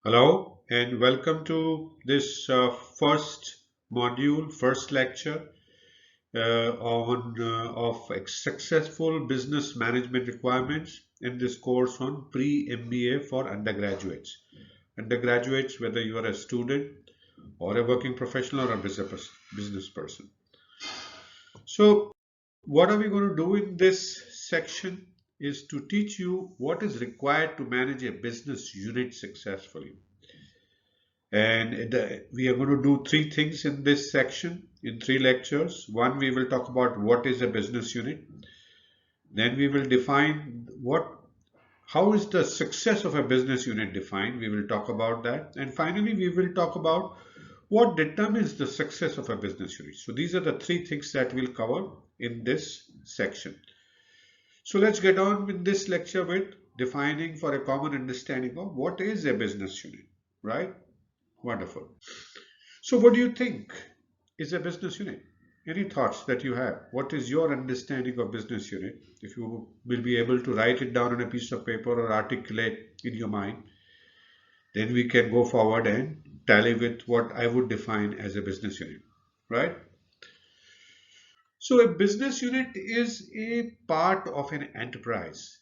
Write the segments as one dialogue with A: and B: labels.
A: Hello and welcome to this first module, first lecture on of successful business management requirements in this course on pre-MBA for undergraduates. Undergraduates, whether you are a student or a working professional or a business person. So, what are we going to do in this section is to teach you what is required to manage a business unit successfully. And we are going to do three things in this section in three lectures. One, we will talk about what is a business unit. Then we will define how is the success of a business unit defined. We will talk about that. And finally, we will talk about what determines the success of a business unit. So these are the three things that we'll cover in this section. So let's get on with this lecture with defining for a common understanding of what is a business unit, right? Wonderful. So, what do you think is a business unit? Any thoughts that you have? What is your understanding of business unit? If you will be able to write it down on a piece of paper or articulate in your mind, then we can go forward and tally with what I would define as a business unit, right? So, a business unit is a part of an enterprise.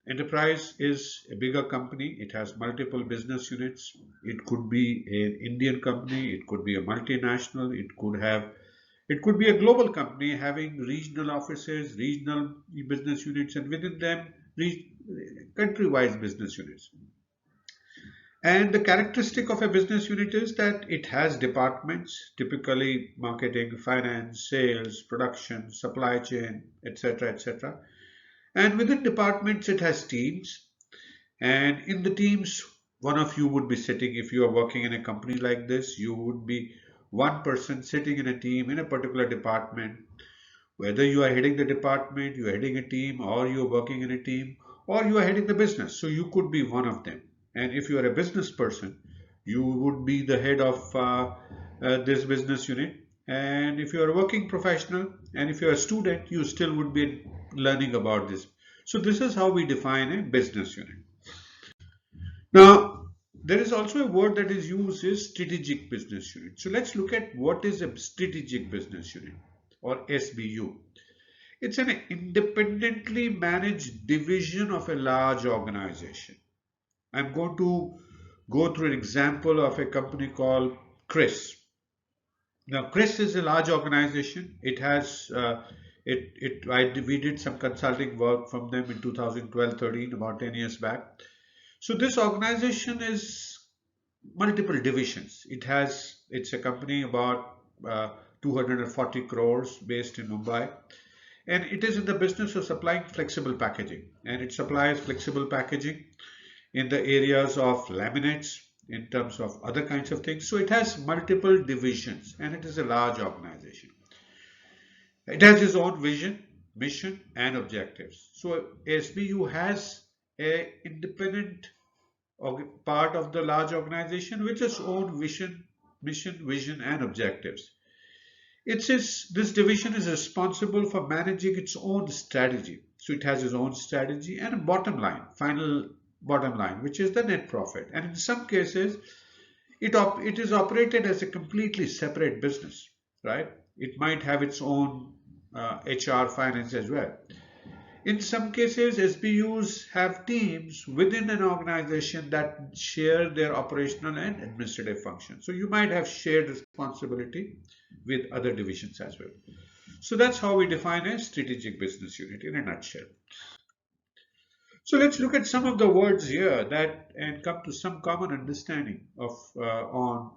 A: Enterprise is a bigger company. It has multiple business units. It could be an Indian company. It could be a multinational. It could be a global company having regional offices, regional business units, and within them, country-wise business units. And the characteristic of a business unit is that it has departments, typically marketing, finance, sales, production, supply chain, etc., etc. And within departments, it has teams. And in the teams, one of you would be sitting, if you are working in a company like this, you would be one person sitting in a team in a particular department. Whether you are heading the department, you are heading a team, or you are working in a team, or you are heading the business. So you could be one of them. And if you are a business person, you would be the head of this business unit. And if you are a working professional and if you are a student, you still would be learning about this. So this is how we define a business unit. Now, there is also a word that is used is strategic business unit. So let's look at what is a strategic business unit or SBU. It's an independently managed division of a large organization. I'm going to go through an example of a company called Chris. Now, Chris is a large organization. It has we did some consulting work from them in 2012-13, about 10 years back. So this organization is multiple divisions. It's a company about 240 crores based in Mumbai, and it is in the business of supplying flexible packaging, and it supplies flexible packaging in the areas of laminates, in terms of other kinds of things. So it has multiple divisions and it is a large organization. It has its own vision, mission and objectives. So SBU has a independent part of the large organization with its own vision, mission, vision and objectives. This division is responsible for managing its own strategy. So it has its own strategy and a bottom line, final bottom line, which is the net profit. And in some cases, it is operated as a completely separate business, right? It might have its own HR finance as well. In some cases, SBUs have teams within an organization that share their operational and administrative functions. So you might have shared responsibility with other divisions as well. So that's how we define a strategic business unit in a nutshell. So let's look at some of the words here that and come to some common understanding of on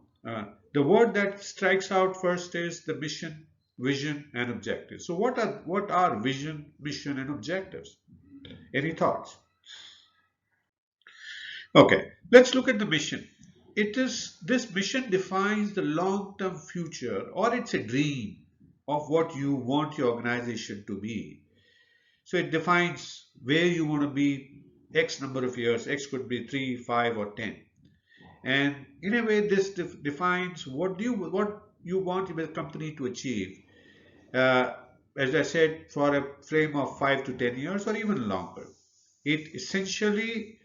A: the word that strikes out first is the mission, vision, and objectives. So what are vision, mission, and objectives? Any thoughts? Okay, let's look at the mission. This mission defines the long-term future, or it's a dream of what you want your organization to be. So it defines where you want to be X number of years. X could be 3, 5, or 10. And in a way, this defines what you want the company to achieve. Uh, as I said, for a frame of 5 to 10 years or even longer. It essentially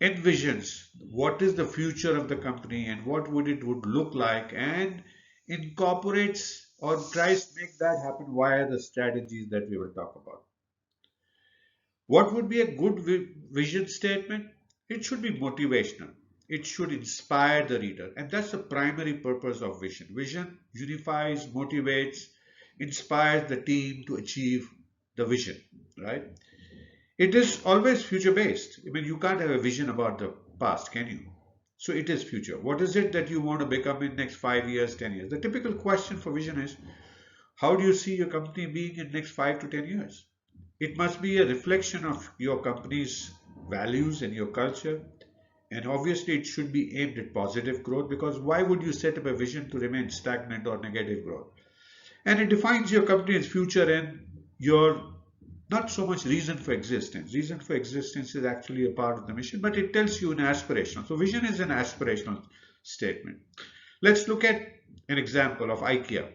A: envisions what is the future of the company and what would it would look like, and incorporates or tries to make that happen via the strategies that we will talk about. What would be a good vision statement? It should be motivational. It should inspire the reader. And that's the primary purpose of vision. Vision unifies, motivates, inspires the team to achieve the vision, right? It is always future based. I mean, you can't have a vision about the past, can you? So it is future. What is it that you want to become in next 5 years, 10 years? The typical question for vision is, how do you see your company being in next 5 to 10 years? It must be a reflection of your company's values and your culture. And obviously, it should be aimed at positive growth, because why would you set up a vision to remain stagnant or negative growth? And it defines your company's future and your not so much reason for existence. Reason for existence is actually a part of the mission, but it tells you an aspirational. So vision is an aspirational statement. Let's look at an example of IKEA.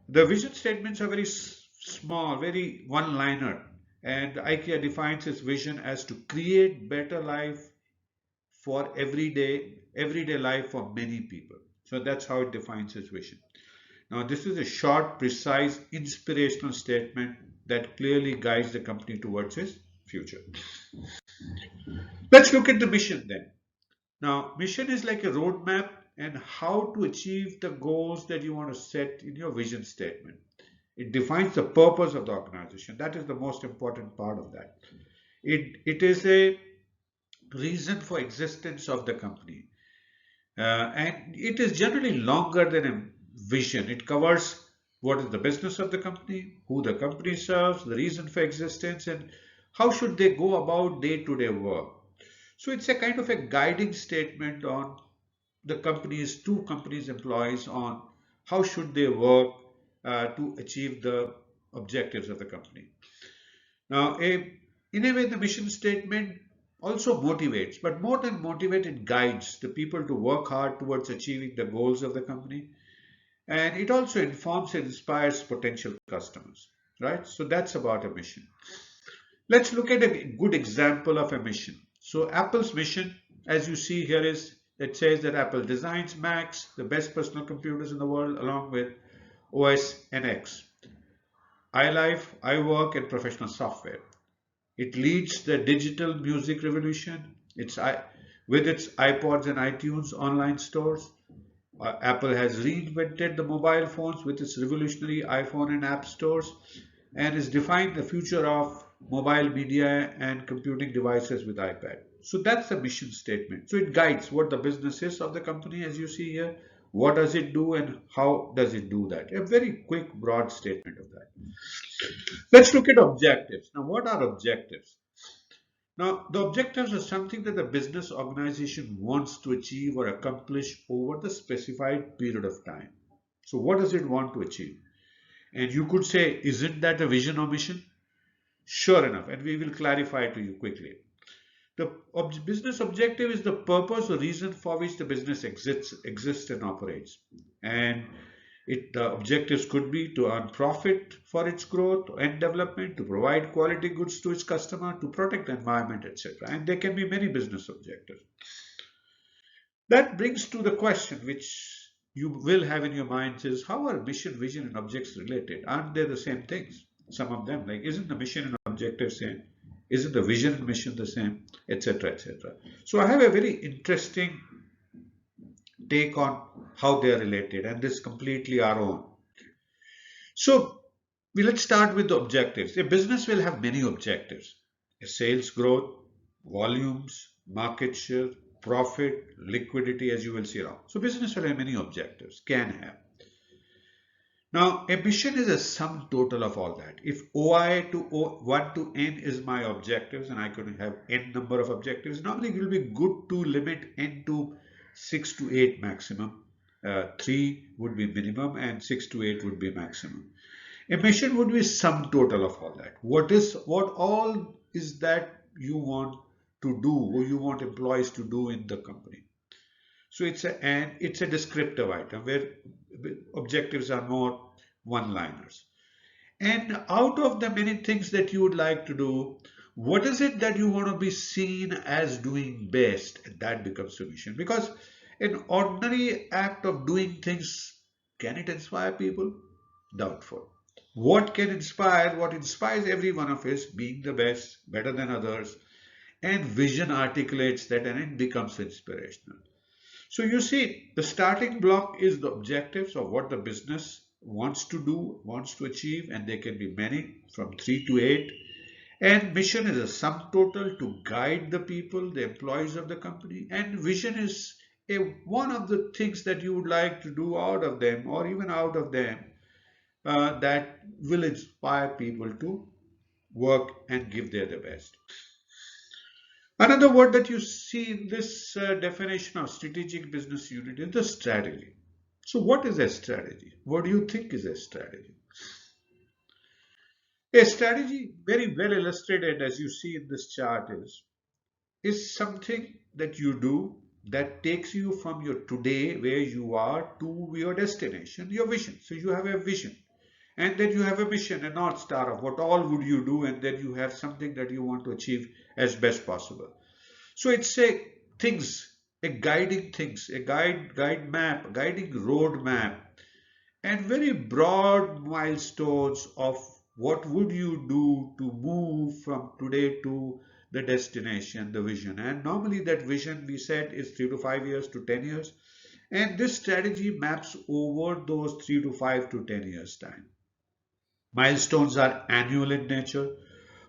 A: The vision statements are very small, very one-liner, and IKEA defines its vision as to create better life for everyday life for many people. So that's how it defines its vision. Now, this is a short, precise, inspirational statement that clearly guides the company towards its future. Let's look at the mission then. Now, mission is like a roadmap and how to achieve the goals that you want to set in your vision statement. It defines the purpose of the organization. That is the most important part of that. It is a reason for existence of the company. And it is generally longer than a vision. It covers what is the business of the company, who the company serves, the reason for existence, and how should they go about day-to-day work. So it's a kind of a guiding statement on the company's two companies' employees on how should they work to achieve the objectives of the company. Now, in a way, the mission statement also motivates, but more than motivate, it guides the people to work hard towards achieving the goals of the company. And it also informs and inspires potential customers, right? So that's about a mission. Let's look at a good example of a mission. So Apple's mission, as you see here, is it says that Apple designs Macs, the best personal computers in the world, along with OS NX, iLife, iWork, and professional software. It leads the digital music revolution. With its iPods and iTunes online stores. Apple has reinvented the mobile phones with its revolutionary iPhone and app stores, and has defined the future of mobile media and computing devices with iPad. So that's the mission statement. So it guides what the business is of the company, as you see here. What does it do and how does it do that? A very quick, broad statement of that. Let's look at objectives. Now, what are objectives? Now, the objectives are something that the business organization wants to achieve or accomplish over the specified period of time. So, what does it want to achieve? And you could say, isn't that a vision or mission? Sure enough, and we will clarify to you quickly. The business objective is the purpose or reason for which the business exists and operates. And the objectives could be to earn profit for its growth and development, to provide quality goods to its customer, to protect the environment, etc. And there can be many business objectives. That brings to the question which you will have in your minds is, how are mission, vision, and objects related? Aren't they the same things? Some of them, like, isn't the mission and objective same? Isn't the vision and mission the same? Etc. etc. So I have a very interesting take on how they are related, and this is completely our own. So let's start with the objectives. A business will have many objectives: a sales growth, volumes, market share, profit, liquidity, as you will see around. So business will have many objectives, can have. Now, a mission is a sum total of all that. If OI to 1 to N is my objectives, and I could have N number of objectives, normally it will be good to limit N to 6 to 8 maximum. 3 would be minimum and 6 to 8 would be maximum. A mission would be sum total of all that. What all is that you want to do or you want employees to do in the company. So it's a descriptive item where objectives are more one-liners. And out of the many things that you would like to do, What is it that you want to be seen as doing best? And that becomes a mission. Because an ordinary act of doing things, can it inspire people? Doubtful. What can inspire? What inspires every one of us being the best, better than others, and vision articulates that and it becomes inspirational. So you see, the starting block is the objectives of what the business wants to do, wants to achieve, and there can be many from 3 to 8. And mission is a sum total to guide the people, the employees of the company. And vision is one of the things that you would like to do out of them or even out of them that will inspire people to work and give their the best. Another word that you see in this definition of strategic business unit is the strategy. So what is a strategy? What do you think is a strategy? A strategy, very well illustrated as you see in this chart, is something that you do that takes you from your today, where you are, to your destination, your vision. So you have a vision, and then you have a mission, a north star of what all would you do, and then you have something that you want to achieve as best possible. So it's a things, a guiding things, a guide map, guiding road map, and very broad milestones of what would you do to move from today to the destination, the vision. And normally that vision we said is 3 to 5 years to 10 years. And this strategy maps over those 3 to 5 to 10 years time. Milestones are annual in nature.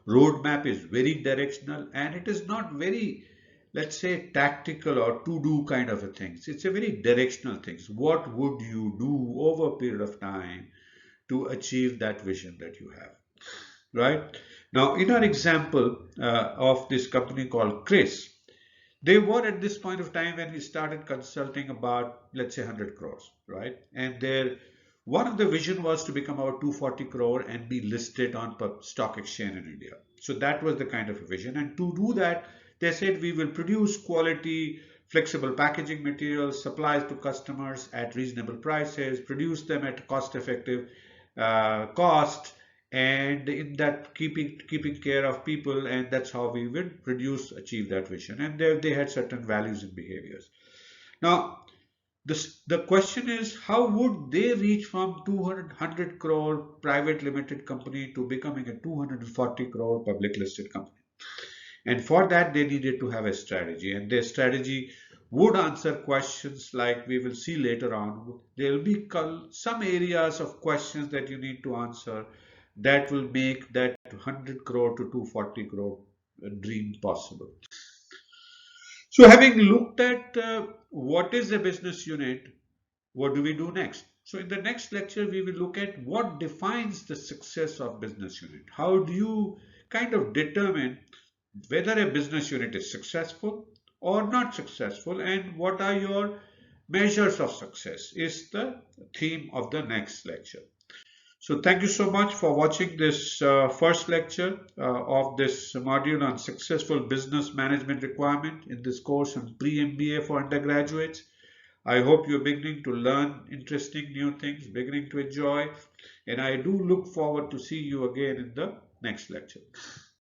A: Roadmap is very directional and it is not very, let's say, tactical or to-do kind of a thing. It's a very directional thing. What would you do over a period of time to achieve that vision that you have, right? Now, in our example of this company called Chris, they were at this point of time when we started consulting about, let's say, 100 crores, right? And their one of the vision was to become about 240 crore and be listed on stock exchange in India. So that was the kind of a vision. And to do that, they said we will produce quality, flexible packaging materials, supplies to customers at reasonable prices, produce them at cost-effective cost, and in that keeping care of people, and that's how we will achieve that vision. And they had certain values and behaviors. Now the question is, how would they reach from 200 crore private limited company to becoming a 240 crore public listed company? And for that they needed to have a strategy, and their strategy would answer questions like we will see later on. There will be some areas of questions that you need to answer that will make that 100 crore to 240 crore dream possible. So having looked at what is a business unit, what do we do next? So in the next lecture, we will look at what defines the success of business unit. How do you kind of determine whether a business unit is successful or not successful, and what are your measures of success is the theme of the next lecture. So thank you so much for watching this first lecture of this module on successful business management requirement in this course on pre-MBA for undergraduates. I hope you're beginning to learn interesting new things, beginning to enjoy, and I do look forward to see you again in the next lecture.